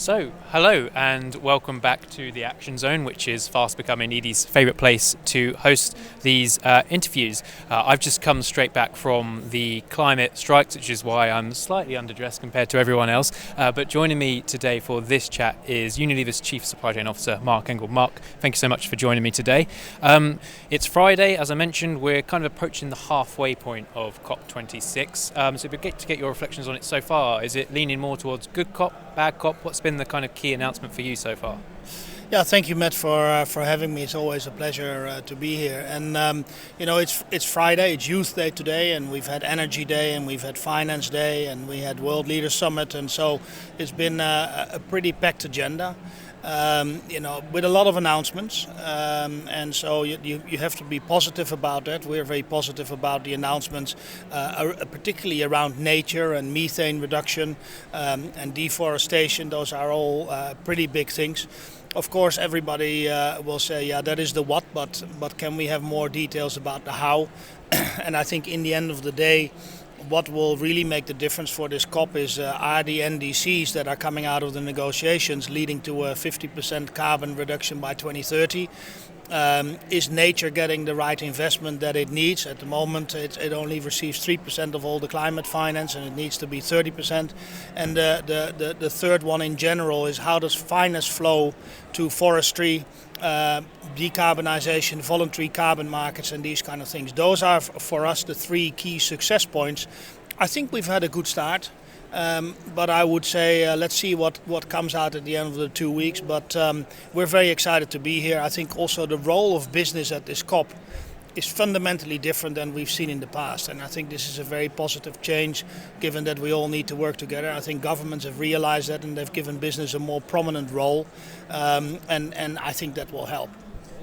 So, hello and welcome back to the Action Zone, which is fast becoming Edie's favourite place to host these interviews. I've just come straight back from the climate strikes, which is why I'm slightly underdressed compared to everyone else. But joining me today for this chat is Unilever's Chief Supply Chain Officer, Marc Engel. Marc, thank you so much for joining me today. It's Friday, as I mentioned, we're kind of approaching the halfway point of COP26. So it'd be great to get your reflections on it so far. Is it leaning more towards good COP, bad COP? What's been the kind of key announcement for you so far? Yeah, thank you, Matt, for having me. It's always a pleasure to be here. And it's Friday, it's Youth Day today, and we've had Energy Day, and we've had Finance Day, and we had World Leaders Summit, and so it's been a pretty packed agenda. With a lot of announcements, and so you have to be positive about that. We're very positive about the announcements, particularly around nature and methane reduction and deforestation. Those are all pretty big things. Of course, everybody will say, yeah, that is the what, but can we have more details about the how? And I think in the end of the day, what will really make the difference for this COP is are the NDCs that are coming out of the negotiations leading to a 50% carbon reduction by 2030. Is nature getting the right investment that it needs? At the moment, it only receives 3% of all the climate finance, and it needs to be 30%. And the third one in general is how does finance flow to forestry, decarbonisation, voluntary carbon markets, and these kind of things. Those are for us the three key success points. I think we've had a good start. But I would say let's see what comes out at the end of the 2 weeks. But we're very excited to be here. I think also the role of business at this COP is fundamentally different than we've seen in the past. And I think this is a very positive change, given that we all need to work together. I think governments have realized that, and they've given business a more prominent role. And I think that will help.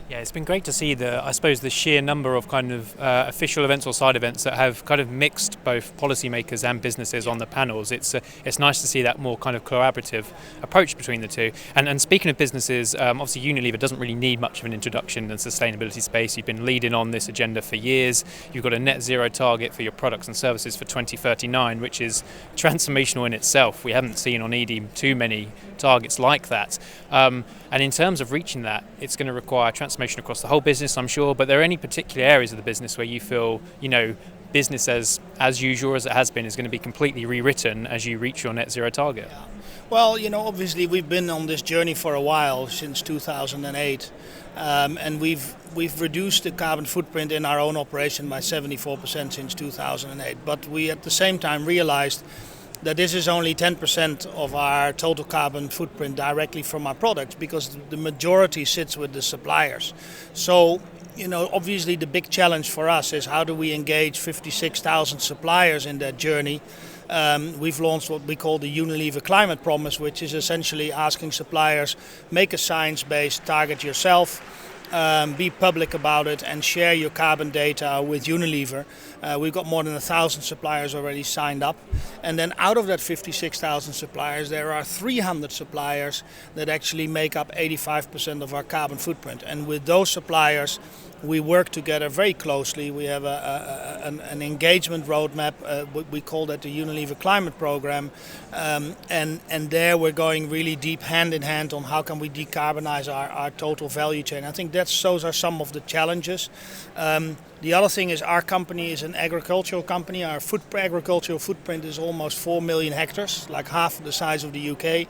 Yeah, it's been great to see the sheer number of kind of official events or side events that have kind of mixed both policymakers and businesses on the panels. It's nice to see that more kind of collaborative approach between the two. And speaking of businesses, obviously Unilever doesn't really need much of an introduction in the sustainability space. You've been leading on this agenda for years. You've got a net zero target for your products and services for 2039, which is transformational in itself. We haven't seen on Edie too many targets like that. And in terms of reaching that, it's going to require transformation across the whole business, I'm sure. But are there any particular areas of the business where you feel, business as usual as it has been is going to be completely rewritten as you reach your net zero target? Yeah. Well, obviously we've been on this journey for a while, since 2008, and we've reduced the carbon footprint in our own operation by 74% since 2008. But we at the same time realized that this is only 10% of our total carbon footprint directly from our products, because the majority sits with the suppliers. So, obviously the big challenge for us is how do we engage 56,000 suppliers in that journey. We've launched what we call the Unilever Climate Promise, which is essentially asking suppliers, make a science-based target yourself, be public about it, and share your carbon data with Unilever. We've got more than 1,000 suppliers already signed up. And then out of that 56,000 suppliers, there are 300 suppliers that actually make up 85% of our carbon footprint. And with those suppliers, we work together very closely. We have an engagement roadmap. We call that the Unilever Climate Program. And there we're going really deep hand in hand on how can we decarbonize our total value chain. I think those are some of the challenges. The other thing is our company is an agricultural company. Our agricultural footprint is almost 4 million hectares, like half the size of the UK.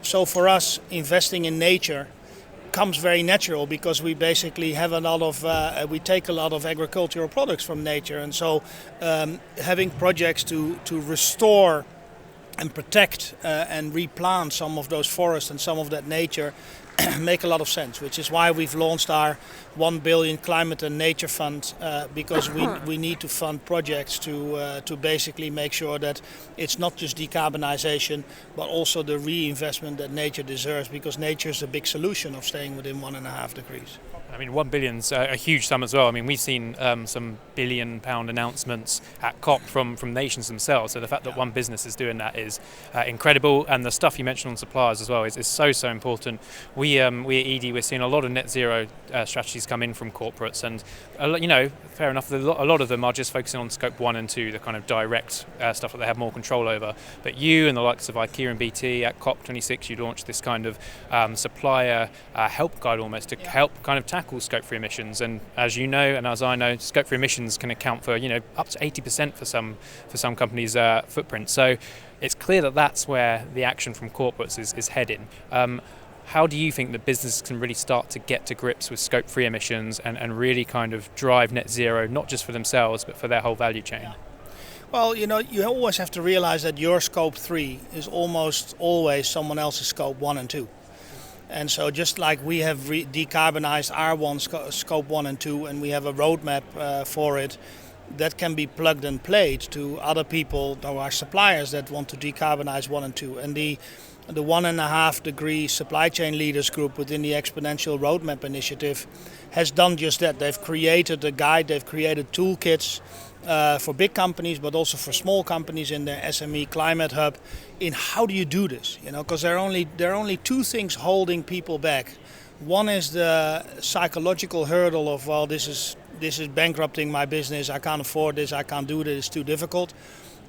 So for us, investing in nature comes very natural, because we basically have we take a lot of agricultural products from nature, and so having projects to restore and protect and replant some of those forests and some of that nature make a lot of sense, which is why we've launched our 1 billion climate and nature fund, because we need to fund projects to basically make sure that it's not just decarbonization, but also the reinvestment that nature deserves, because nature is a big solution of staying within 1.5 degrees. I mean, 1 billion's a huge sum as well. I mean, we've seen some billion-pound announcements at COP from nations themselves. So the fact that one business is doing that is incredible. And the stuff you mentioned on suppliers as well is so important. We we at edie, we're seeing a lot of net zero strategies come in from corporates, and fair enough, a lot of them are just focusing on scope 1 and 2, the kind of direct stuff that they have more control over. But you and the likes of IKEA and BT at COP26, you launched this kind of supplier help guide almost to help kind of tackle scope 3 emissions. And as you know, and as I know, scope 3 emissions can account for up to 80% for some companies' footprint. So it's clear that that's where the action from corporates is heading. How do you think that businesses can really start to get to grips with scope 3 emissions and really kind of drive net zero, not just for themselves, but for their whole value chain? Yeah. Well, you always have to realize that your scope 3 is almost always someone else's scope 1 and 2. And so just like we have decarbonized our scope 1 and 2, and we have a roadmap for it, that can be plugged and played to other people, to our suppliers that want to decarbonize 1 and 2. And the 1.5 degree supply chain leaders group within the Exponential Roadmap Initiative has done just that. They've created a guide, they've created toolkits for big companies, but also for small companies in their SME Climate Hub, in how do you do this? Because there are only two things holding people back. One is the psychological hurdle of, well, this is bankrupting my business, I can't afford this, I can't do this, it's too difficult.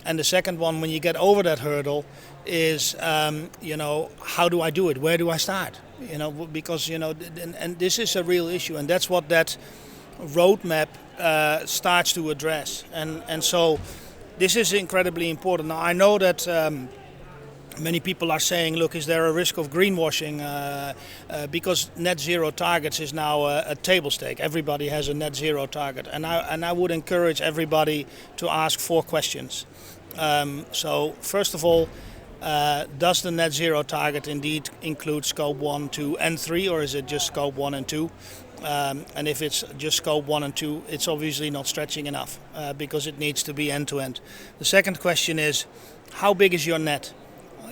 And the second one, when you get over that hurdle, is how do I do it? Where do I start? Because and this is a real issue, and that's what that roadmap starts to address. And so this is incredibly important. Now I know that many people are saying, look, is there a risk of greenwashing? Because net zero targets is now a table stake. Everybody has a net zero target, and I would encourage everybody to ask 4 questions. So first of all, does the net zero target indeed include scope 1, 2 and 3, or is it just scope 1 and 2? And if it's just scope 1 and 2, it's obviously not stretching enough because it needs to be end to end. The second question is, how big is your net?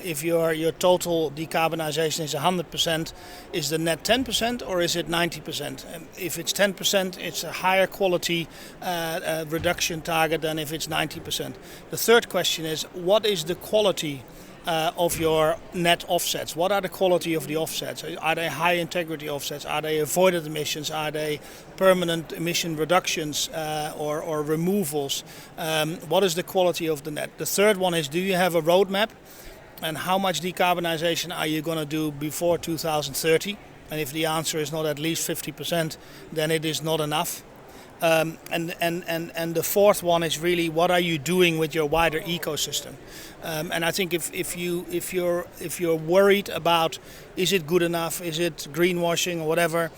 If your total decarbonization is 100%, is the net 10% or is it 90%? If it's 10%, it's a higher quality reduction target than if it's 90%. The third question is, what is the quality of your net offsets? What are the quality of the offsets? Are they high integrity offsets? Are they avoided emissions? Are they permanent emission reductions or removals? What is the quality of the net? The third one is, do you have a roadmap? And how much decarbonization are you going to do before 2030? And if the answer is not at least 50%, then it is not enough. And the fourth one is really, what are you doing with your wider ecosystem? And I think if you're worried about, is it good enough, is it greenwashing or whatever,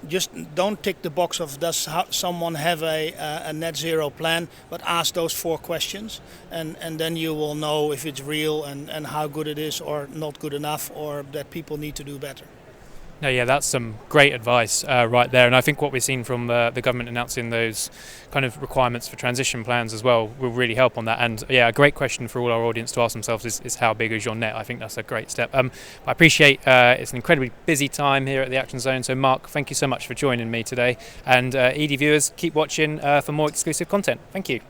just don't tick the box of does someone have a net zero plan, but ask those 4 questions, and then you will know if it's real and how good it is or not good enough, or that people need to do better. No, yeah, that's some great advice right there. And I think what we've seen from the government announcing those kind of requirements for transition plans as well will really help on that. And yeah, a great question for all our audience to ask themselves is how big is your net? I think that's a great step. I appreciate it's an incredibly busy time here at the Action Zone. So Marc, thank you so much for joining me today. And edie viewers, keep watching for more exclusive content. Thank you.